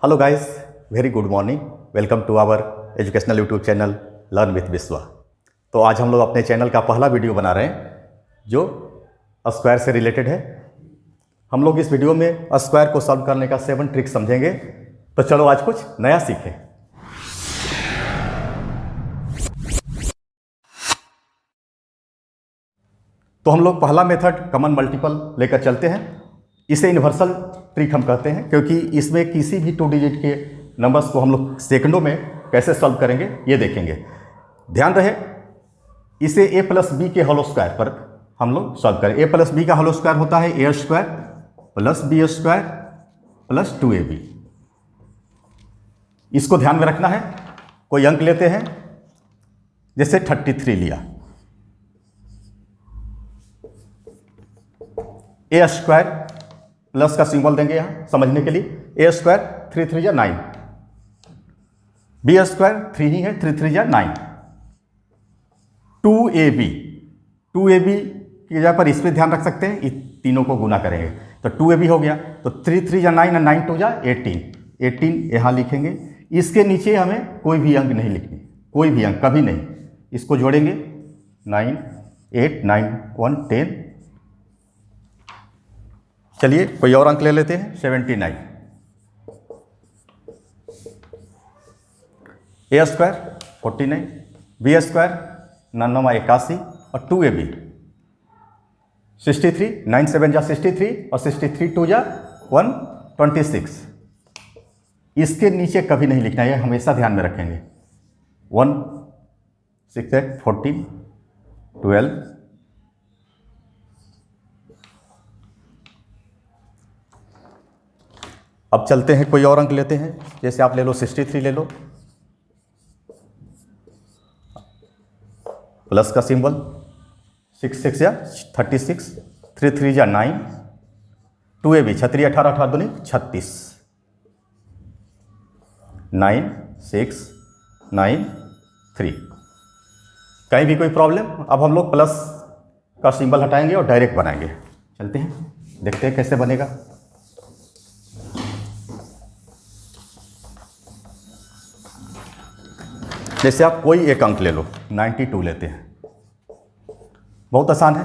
Hello guys, very good morning. Welcome to our educational YouTube channel learn with Vishwa. तो आज हम लोग अपने चैनल का पहला वीडियो बना रहे हैं जो स्क्वायर से रिलेटेड है। हम लोग इस वीडियो में स्क्वायर को सॉल्व करने का 7 ट्रिक्स समझेंगे। तो चलो आज कुछ नया सीखें। तो हम लोग पहला मेथड कॉमन मल्टीपल लेकर चलते हैं। इसे यूनिवर्सल ट्रिक हम कहते हैं क्योंकि इसमें किसी भी 2 डिजिट के नंबर्स को हम लोग सेकंडों में कैसे सॉल्व करेंगे ये देखेंगे। ध्यान रहे, इसे a प्लस बी के होल स्क्वायर पर हम लोग सॉल्व करें। a प्लस बी का होल स्क्वायर होता है a square plus b square plus 2ab। इसको ध्यान में रखना है। कोई अंक लेते हैं, जैसे 33 लिया, ए स्क्वायर प्लस का सिंबल देंगे यहाँ समझने के लिए। ए स्क्वायर 3 3 या 9, बी स्क्वायर 3 ही है, 3 3 या 9, 2ab की जगह पर इस पर ध्यान रख सकते हैं, इस तीनों को गुना करेंगे तो 2ab हो गया। तो 3 3 या 9 9 2 या 18 यहाँ लिखेंगे। इसके नीचे हमें कोई भी अंक नहीं लिखनी, कोई भी अंक कभी नहीं। इसको जोड़ेंगे 9 8 9 1 10। चलिए कोई और अंक ले लेते हैं, 79। ए स्क्वायर 49, बी स्क्वायर 9 81 और 2ab 63, 9 7 जा 63 और 63 2 जा 126। इसके नीचे कभी नहीं लिखना है, हमेशा ध्यान में रखेंगे। 1 6 8 14 12। अब चलते हैं, कोई और अंक लेते हैं, जैसे आप ले लो 63 ले लो, प्लस का सिंबल, 6 6 या 36, 3 3 या 9, 2ab 36 18 18 दूनी 36, 9 6 9 3। कहीं भी कोई प्रॉब्लम? अब हम लोग प्लस का सिंबल हटाएंगे और डायरेक्ट बनाएंगे। चलते हैं, देखते हैं कैसे बनेगा। जैसे आप कोई एक अंक ले लो, 92 लेते हैं, बहुत आसान है।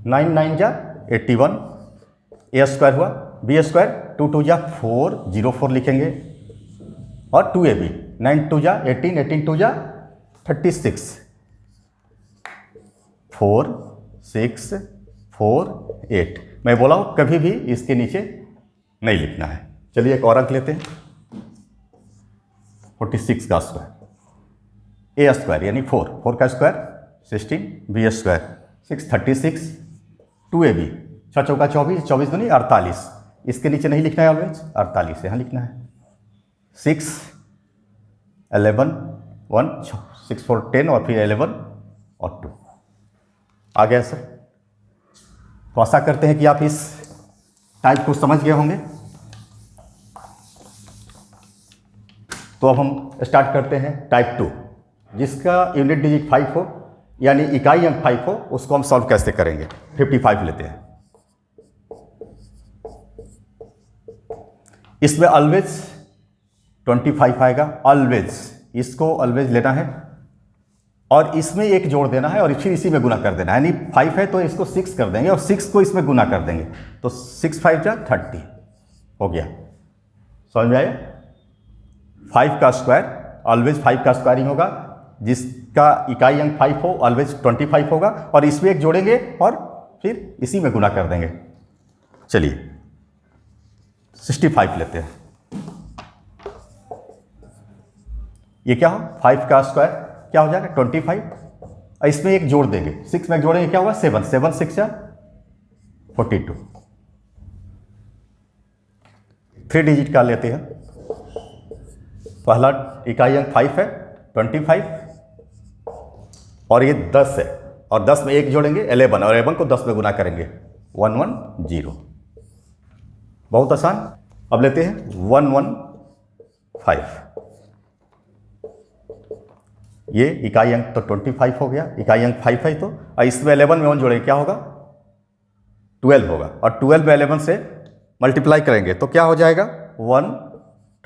9 9 जा 81, ए स्क्वायर हुआ, बी स्क्वायर 2 2 जा 4 04 लिखेंगे और 2ab 9 2 जा 18 18 2 जा 36, 4 6 4 8। मैं बोला हूँ कभी भी इसके नीचे नहीं लिखना है। चलिए एक और अंक लेते हैं, 46 का स्क्वायर, ए स्क्वायर यानी 4 का स्क्वायर 16, बी स्क्वायर 6 36, 2ab 6 चौका 24 24 दूनी 48। इसके नीचे नहीं लिखना है ऑलवेज, 48 यहाँ लिखना है। 6 11 1 6 4 10 और फिर 11 और 2 आ गया सर। तो आशा करते हैं कि आप इस टाइप को समझ गए होंगे। तो अब हम स्टार्ट करते हैं टाइप 2, जिसका यूनिट डिजिट 5 हो, यानी इकाई अंक 5 हो। उसको हम सॉल्व कैसे करेंगे? 55 लेते हैं। इसमें ऑलवेज 25 आएगा, ऑलवेज इसको ऑलवेज लेना है और इसमें एक जोड़ देना है और फिर इसी में गुना कर देना है। यानी 5 है तो इसको 6 कर देंगे और 6 को इसमें गुना कर देंगे तो 6 5 जा 30 हो गया। समझ में आया? 5 का स्क्वायर ऑलवेज 5 का स्क्वायर ही होगा, जिसका इकाई अंक 5 हो ऑलवेज 25 होगा और इसमें एक जोड़ेंगे और फिर इसी में गुना कर देंगे। चलिए 65 लेते हैं। ये क्या हो? 5 का स्क्वायर क्या हो जाएगा? 25 और इसमें एक जोड़ देंगे, 6 में एक जोड़ेंगे क्या होगा? 7 7 6 या 42। 3 डिजिट का लेते हैं। पहला इकाई अंक 5 है, 25 और ये 10 है और 10 में एक जोड़ेंगे 11 और 11 को 10 में गुना करेंगे 110। बहुत आसान। अब लेते हैं 115। ये इकाई अंक तो 25 हो गया, इकाई अंक 5 है तो इसमें 11 में 1 जोड़ेंगे क्या होगा? 12 होगा और 12 में 11 से मल्टीप्लाई करेंगे तो क्या हो जाएगा?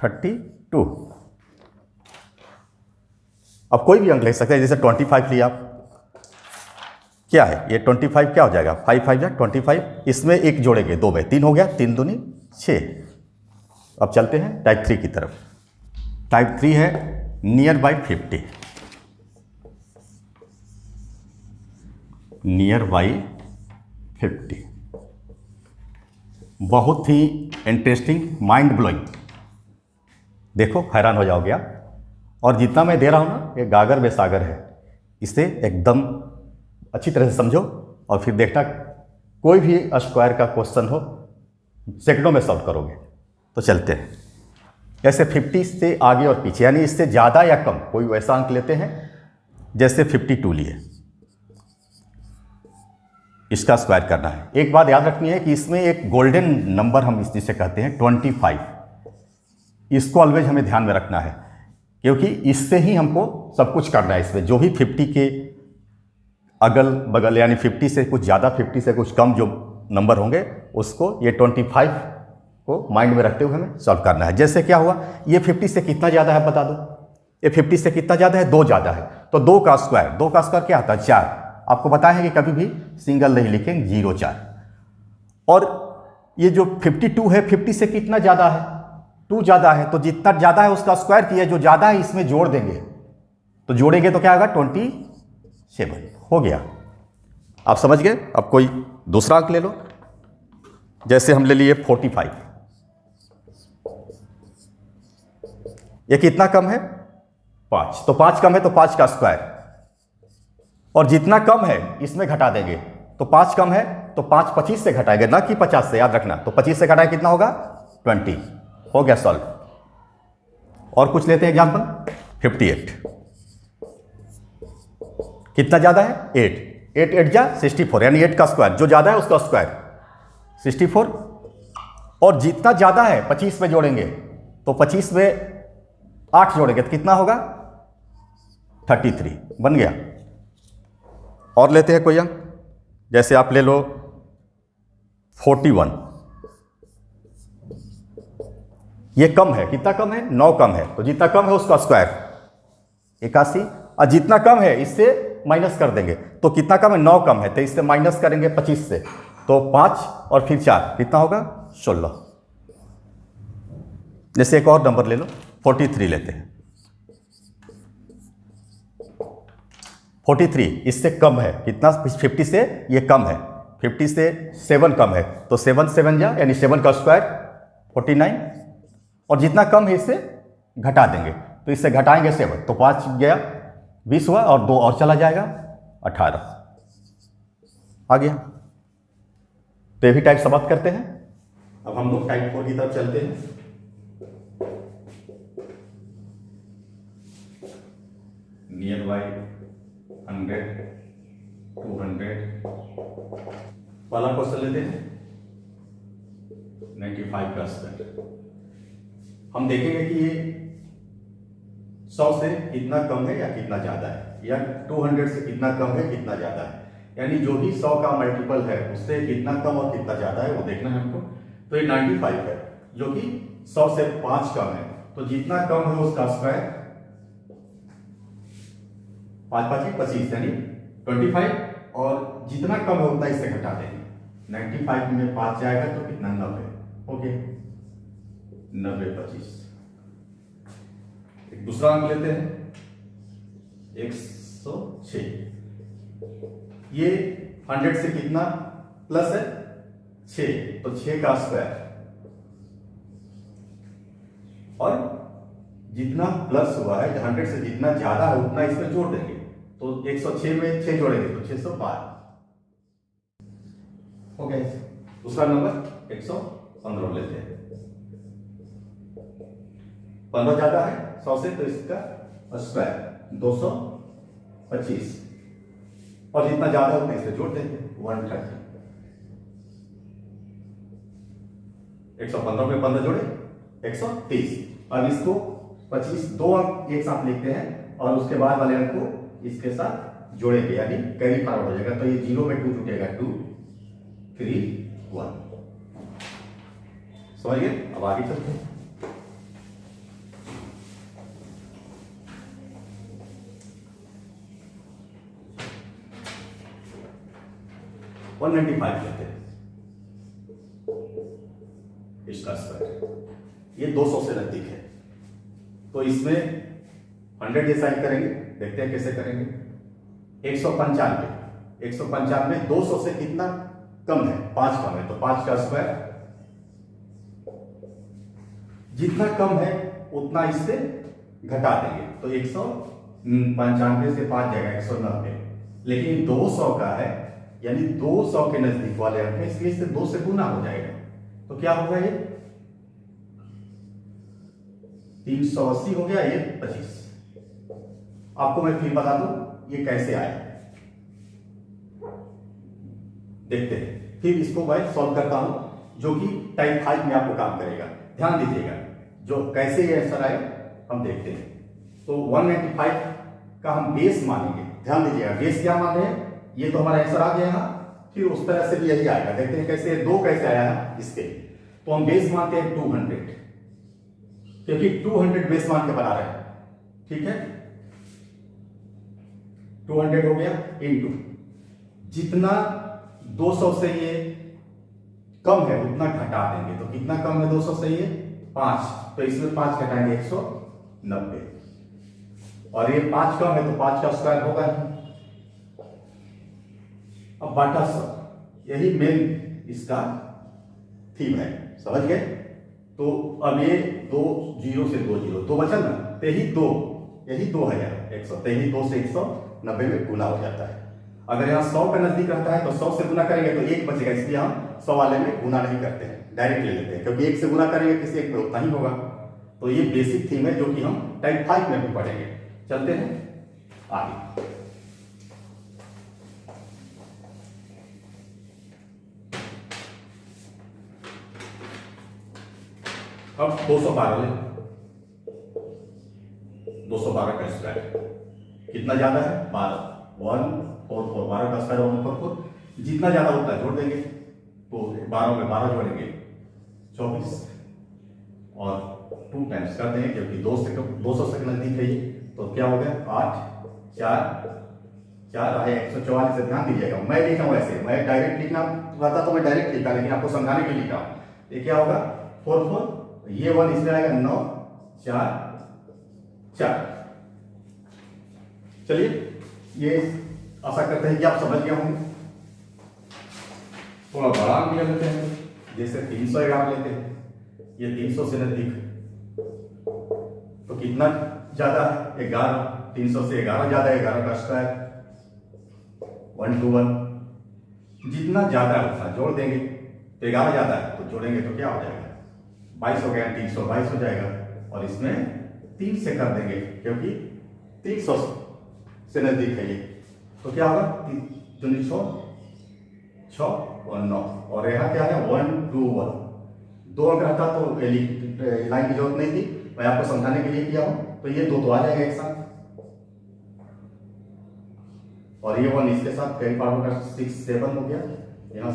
32। अब कोई भी अंक ले सकते हैं, जैसे 25 लिया आप, क्या है ये 25 क्या हो जाएगा, 5 5 25, इसमें एक जोड़ेंगे 2 में 3 हो गया, 3 दूनी 6। अब चलते हैं टाइप 3 की तरफ। टाइप 3 है नियर बाई 50। नियर बाई 50 बहुत ही इंटरेस्टिंग, माइंड ब्लोइंग। देखो हैरान हो जाओगे आप। और जितना मैं दे रहा हूं ना, ये गागर में सागर है, इसे एकदम अच्छी तरह से समझो और फिर देखना कोई भी स्क्वायर का क्वेश्चन हो सेकंडों में सॉल्व करोगे। तो चलते हैं ऐसे 50 से आगे और पीछे, यानी इससे ज़्यादा या कम कोई वैसा अंक लेते हैं, जैसे 52 लिए, इसका स्क्वायर करना है। एक बात याद रखनी है कि इसमें एक गोल्डन नंबर हम जिसे कहते हैं 25, इसको ऑलवेज हमें ध्यान में रखना है, क्योंकि इससे ही हमको सब कुछ करना है। इसमें जो भी 50 के अगल बगल, यानी 50 से कुछ ज़्यादा 50 से कुछ कम जो नंबर होंगे, उसको ये 25 को माइंड में रखते हुए हमें सॉल्व करना है। जैसे क्या हुआ, ये 50 से कितना ज़्यादा है बता दो, ये 50 से कितना ज़्यादा है, 2 ज़्यादा है, तो 2 का स्क्वायर क्या आता है, 4। आपको बताया है कि कभी भी सिंगल नहीं लिखेंगे, 0 4। और ये जो 52 है, 50 से कितना ज़्यादा है, 2 ज़्यादा है, तो जितना ज़्यादा है उसका स्क्वायर किया, जो ज़्यादा है इसमें जोड़ देंगे, तो जोड़ेंगे तो क्या होगा, 27 हो गया। आप समझ गए। अब कोई दूसरा अंक ले लो, जैसे हम ले लिए 45। ये कितना कम है, 5, तो 5 कम है तो 5 का स्क्वायर, और जितना कम है इसमें घटा देंगे, तो 5 कम है तो 5 25 से घटाएंगे, ना कि 50 से, याद रखना। तो 25 से घटाए कितना होगा, 20 हो गया सॉल्व। और कुछ लेते हैं एग्जांपल, 58 कितना ज्यादा है, 8 8 8 जा 64, यानी 8 का स्क्वायर, जो ज्यादा है उसका स्क्वायर 64। और जितना ज्यादा है 25 में जोड़ेंगे, तो 25 में 8 जोड़ेंगे तो कितना होगा, 33 बन गया। और लेते हैं कोई अंक, जैसे आप ले लो 41। ये कम है, कितना कम है, 9 कम है, तो जितना कम है उसका स्क्वायर 81, और जितना कम है इससे माइनस कर देंगे, तो कितना कम है, 9 कम है, तो इससे माइनस करेंगे 25 से, तो 5 और फिर 4 कितना होगा, 16। जैसे एक और नंबर ले लो, 43 लेते हैं। 43 इससे कम है, कितना, 50 से ये कम है, 50 से 7 कम है, तो 7 7 जा, यानी 7 का स्क्वायर 49, और जितना कम है इससे घटा देंगे, तो इससे घटाएंगे 7, तो 5 गया 20 हुआ, और 2 और चला जाएगा 18 आ गया। तो ये भी टाइप समाप्त करते हैं। अब हम लोग टाइप 4 की तरफ चलते हैं। नियर बाई 100 200 वाला क्वेश्चन लेते हैं, 95 का स्क्वायर। हम देखेंगे कि ये 100 से कितना कम है या कितना ज्यादा है, या 200 से कितना कम है कितना ज्यादा है, यानी जो भी 100 का मल्टीपल है उससे कितना कम और कितना ज्यादा है वो देखना है हमको। तो ये 95 है, जो कि 100 से 5 कम है, तो जितना कम है उसका स्क्वायर 5 5 25, यानी 25, और जितना कम है उतना इससे घटा देंगे। 95 में 5 जाएगा तो कितना, 90 हो गया, 90 25। एक दूसरा अंक लेते हैं, 106। ये 100 से कितना प्लस है, 6, तो 6 का स्क्वायर, और जितना प्लस हुआ है 100 से जितना ज्यादा है उतना इसमें जोड़ देंगे, तो 106 में 6 जोड़ेंगे तो 605 हो गया। दूसरा नंबर 115 लेते हैं, 15 ज्यादा है 100 से, तो इसका स्क्वायर 225, और जितना ज्यादा होता है इसे जोड़ देंगे 130। 115 में 15 जोड़े 130। अब इसको 25 दो अंक एक साथ लिखते हैं, और उसके बाद वाले अंक को इसके साथ जोड़ेंगे, यानी कैरी फॉरवर्ड हो जाएगा, तो ये 0 में 2 जुटेगा, 2 3 1। समझ गए। अब आगे चलते हैं। 195 लेते हैं इसका स्क्वायर, ये 200 से नजदीक है, तो इसमें 100 डिसाइड करेंगे, देखते हैं कैसे करेंगे। 195 200 से कितना कम है, 5 कम है, तो 5 का स्क्वायर, जितना कम है उतना इससे घटा देंगे, तो 195 से 5 जाएगा 190, लेकिन 200 का है यानी 200 के नजदीक वाले अंक है, इसलिए इससे 2 से गुना हो जाएगा, तो क्या होगा ये 380 हो गया, ये 25। आपको मैं फिर बता दूं ये कैसे आया, देखते हैं। फिर इसको मैं सॉल्व करता हूं जो कि टाइप 5 में आपको काम करेगा। ध्यान दीजिएगा जो कैसे ये आंसर आए हम देखते हैं। तो 195 का हम बेस मानेंगे, ध्यान दीजिएगा बेस क्या माने हैं, ये तो हमारा आंसर आ गया यहां, फिर उस तरह से भी यही आएगा, देखते हैं कैसे 2 कैसे आया है इसके। तो हम बेस मानते हैं 200, क्योंकि 200 बेस मान के बना रहे हैं, ठीक है। 200 हो गया इनटू जितना 200 से ये कम है उतना घटा देंगे, तो कितना कम है 200 से ये 5, तो इसमें 5 घटाएंगे 190, और ये 5 कम है तो 5 का स्क्वायर होगा ही। अब बाटा 100, यही मेन इसका थीम है, समझ गए। तो अब ये 2 0 से 2 0 तो बचा ना, तो यही 2 है यार 100, तो यही 2 से 190 में गुना हो जाता है। अगर यहाँ 100 का नजदीक रहता है तो 100 से गुना करेंगे तो 1 बचेगा, इसलिए हम 100 वाले में गुना नहीं करते हैं, डायरेक्ट ले लेते हैं, क्योंकि 1 से गुना करेंगे किसी एक पे उतना ही होगा। तो ये बेसिक थीम है जो कि हम टाइप 5 में भी पढ़ेंगे। चलते हैं आगे। अब 212 ले, 212 का स्क्वायर कितना ज्यादा है 12, 144, 12 का स्क्वायर 144, जितना ज्यादा होता है जोड़ देंगे, तो 12 में 12 जोड़ेंगे 24, और 2 टाइम्स कर देंगे क्योंकि 200 से नजदीक है ये, तो क्या हो गया 8 4 आए 144 से। ध्यान दीजिएगा मैं लिखा हूं ऐसे, मैं डायरेक्ट लिखना रहता तो मैं डायरेक्ट लिखा, लेकिन आपको समझाने के लिए लिखा हूं। ये क्या होगा 44, ये 1 इसमें आएगा 9 4 4। चलिए ये आशा करते हैं कि आप समझ गए होंगे। थोड़ा बड़ा अंक ले लेते हैं, जैसे 311 लेते हैं, ये 300 से नजदीक, तो कितना ज्यादा है 11, 300 से 11 ज्यादा है, 11 का स्क्वायर 121, जितना ज्यादा है उतना जोड़ देंगे, तो 11 ज्यादा है तो जोड़ेंगे तो क्या हो जाएगा 22 हो गया, 322 हो जाएगा, और इसमें 3 से कर देंगे क्योंकि 300 से नजदीक है ये, तो क्या होगा 3 6 और 9, और यहाँ क्या है 121, 2 अगर रहता तो लाइन की जरूरत नहीं थी, मैं आपको समझाने के लिए किया हूं। तो ये 2 तो आ जाएगा एक साथ, और ये 1 इसके साथ कई पार्ट का 6 7 हो गया, यहाँ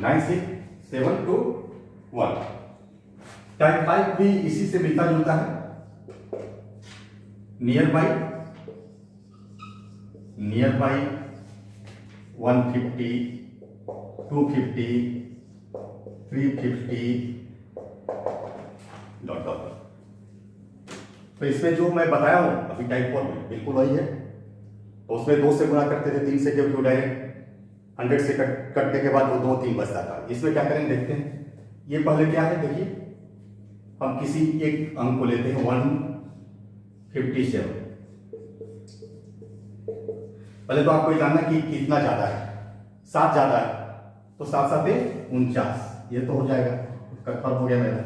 9 6 7 2 1। टाइप 5 भी इसी से मिलता जुलता है, नियर बाई 150 250 350 डॉट डॉट। तो इसमें जो मैं बताया हूं अभी टाइप 4 में बिल्कुल वही है, तो उसमें 2 से गुणा करते थे 3 से, क्योंकि डायरेक्ट 100 से कटने के बाद वो 2 3 बचता था। इसमें क्या करेंगे देखते हैं। ये पहले क्या है देखिए, हम किसी एक अंक को लेते हैं 157। पहले तो आपको जानना कि कितना ज्यादा है, 7 ज्यादा है, तो 7 7 49, ये तो हो जाएगा, कंफर्म हो गया मेरा।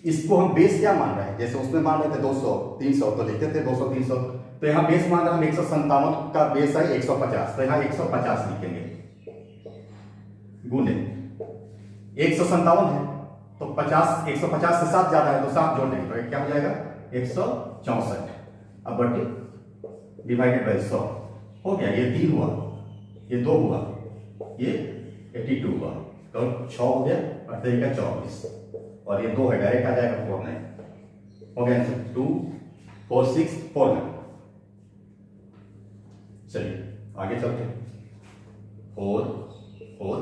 इसको हम बेस क्या मान रहे हैं, जैसे उसमें मान रहे थे 200 300 तो लिखते थे 200 300, तो यहाँ बेस मान रहे हैं 157 का बेस है 150, तो यहाँ 150 लिखेंगे, गुने 157 है तो 50, 150 से 7 ज्यादा है तो 7 जोड़ देंगे, तो क्या हो जाएगा 164। अब बटे डिवाइडेड बाई 100 हो गया, ये 3 हुआ, ये 2 हुआ, ये 82 हुआ, तो 6 हो गया और 3 का 24, और ये 2 है डायरेक्ट आ जाएगा 49 हो गया आंसर 2 4 6 4 9। चलिए आगे चलते हैं। 4 4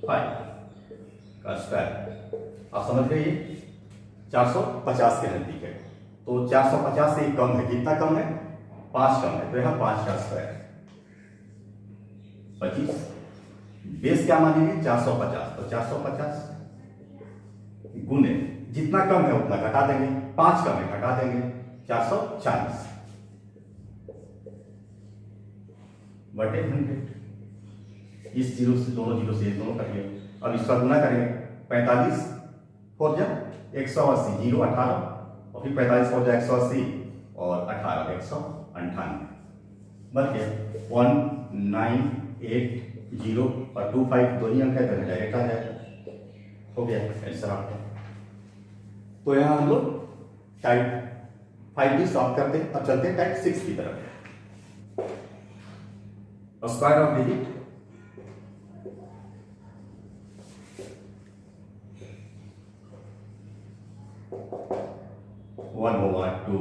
5 का स्क्वायर। आप समझ गए, ये 450 के नजदीक है। तो 450 से कम है, कितना कम है? 5 कम है, तो यहाँ 5 का स्क्वायर 25। बेस क्या मानेंगे? 450। तो 450 गुने जितना कम है उतना घटा देंगे, 5 कम है घटा देंगे, 440 बटे 100। इस जीरो से दोनों जीरो से दोनों कटिए। अब इसका गुना करेंगे, 45 4 जा 180, जीरो 18 और फिर 45 4 जा 180 और 18 198 बन गया 1980 और 25 दो ही अंक है, तो डायरेक्ट आ जाएगा। हो गया आंसर आपका। तो यहाँ हम लोग टाइप 5D सॉल्व करते हैं। अब चलते हैं टाइप 6 की तरफ। स्क्वायर ऑफ डिजिट वन होगा 2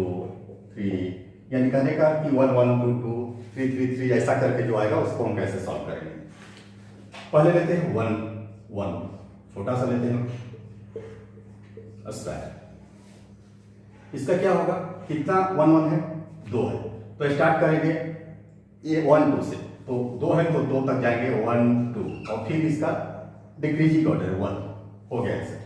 3, यानी कहने का कि 1 1 2 2 3 3 3 ऐसा करके जो आएगा उसको हम कैसे सॉल्व करेंगे। पहले लेते हैं 1 1, छोटा सा लेते हैं स्क्वायर। इसका क्या होगा? कितना 1 1 है? 2 है। तो स्टार्ट करेंगे ये 1 2 से, तो 2 है तो 2 तक जाएंगे 1 2 और फिर इसका डिक्रीजिंग ऑर्डर 1 हो गया ऐसे।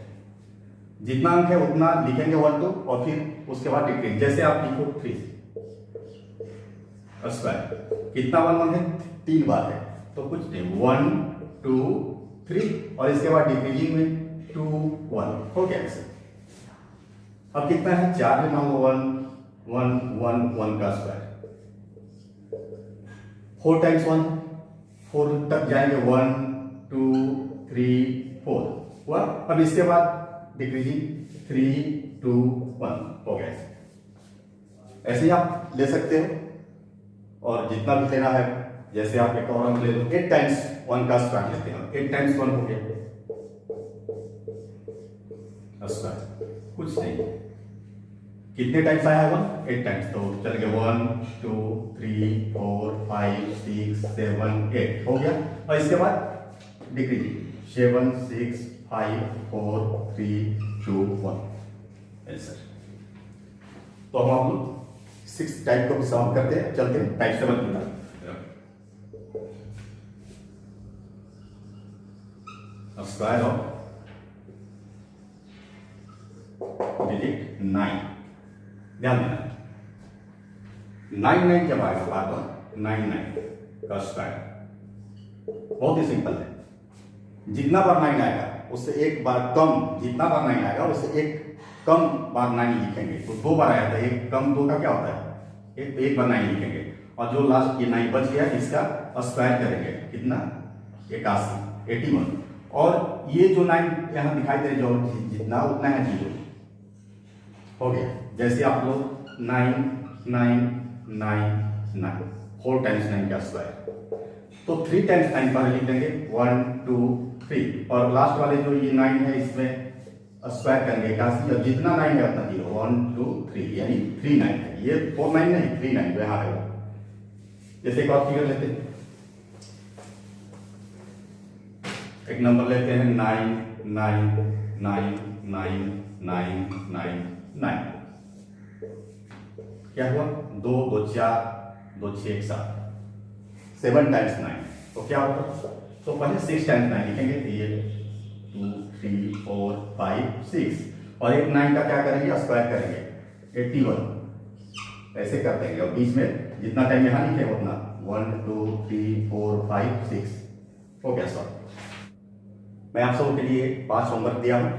जितना अंक है उतना लिखेंगे 1 2 और फिर उसके बाद डिक्रीज, जैसे आप लिखो 3 स्क्वायर। कितना 1 1 है? 3 बार है, तो कुछ नहीं 1 2 3 और इसके बाद डिक्रीजिंग में 2 1 हो गया ऐसे। अब कितना है? 4 है, मान लो 1 1 1 1 का स्क्वायर। 4 टाइम्स 1 4 तक जाएंगे 1 2 3 4 हुआ। अब इसके बाद डिक्रीजिंग 3 2 1 हो गया ऐसे ही आप ले सकते हो। और जितना भी लेना है, जैसे आप एक और अंक ले लो, 8 टाइम्स 1 का स्क्वायर लेते हैं। 8 टाइम्स 1 हो गया स्क्वायर, कुछ नहीं। कितने टाइम्स आया है 1? 8 टाइम्स। तो चल गया 1 2 3 4 5 6 7 8 हो गया। और इसके बाद डिक्रीजिंग 7 6 5 4 3 2 1 आंसर। तो हम आप लोग 6 टाइप को भी सॉल्व करते हैं। चलते हैं टाइप 7 की तरफ। Square of digit 9। ध्यान देना 9 9 जब आएगा बार बार 9 9 का स्क्वायर बहुत ही सिंपल है। जितना बार 9 आएगा उससे एक बार कम, जितना बार 9 आएगा उससे एक कम बार 9 लिखेंगे। तो 2 बार आया था, एक कम 2 का क्या होता है? एक बार 9 लिखेंगे और जो लास्ट ये 9 बच गया इसका स्क्वायर करेंगे। कितना? 81 81। और ये जो 9 यहाँ दिखाई दे जो जितना उतना है 0 हो गया। जैसे आप लोग 9 9 9 9 4 टाइम्स 9 का स्क्वायर, तो 3 टाइम्स 9 पर लिख देंगे 1 2 3 और लास्ट वाले जो ये 9 है इसमें स्क्वायर करेंगे 81 और जितना 9 है उतना 0 1 2 3 यानी 3 9 है। ये 4 9 नहीं 3 9 यहाँ है। जैसे एक और फिगर लेते हैं, एक नंबर लेते हैं 9 9 9 9 9 9 9। क्या हुआ? 2 2 4 2 6 7 7 टाइम्स 9। तो क्या होगा? तो पहले 6 टाइम्स 9 लिखेंगे, 2 3 4 5 6 और एक 9 का क्या करेंगे? स्क्वायर करेंगे 81 ऐसे कर देंगे और बीच में जितना टाइम यहाँ लिखे उतना 1 2 3 4 5 6 हो गया सॉल्व। मैं आप सबके लिए 5 होमवर्क दिया हूँ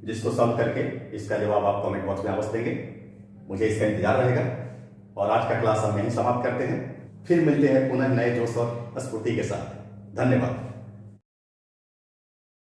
जिसको सॉल्व करके इसका जवाब आप कमेंट बॉक्स में अवश्य देंगे। मुझे इसका इंतजार रहेगा और आज का क्लास हम यहीं समाप्त करते हैं। फिर मिलते हैं पुनः नए जोश और स्फूर्ति के साथ। धन्यवाद।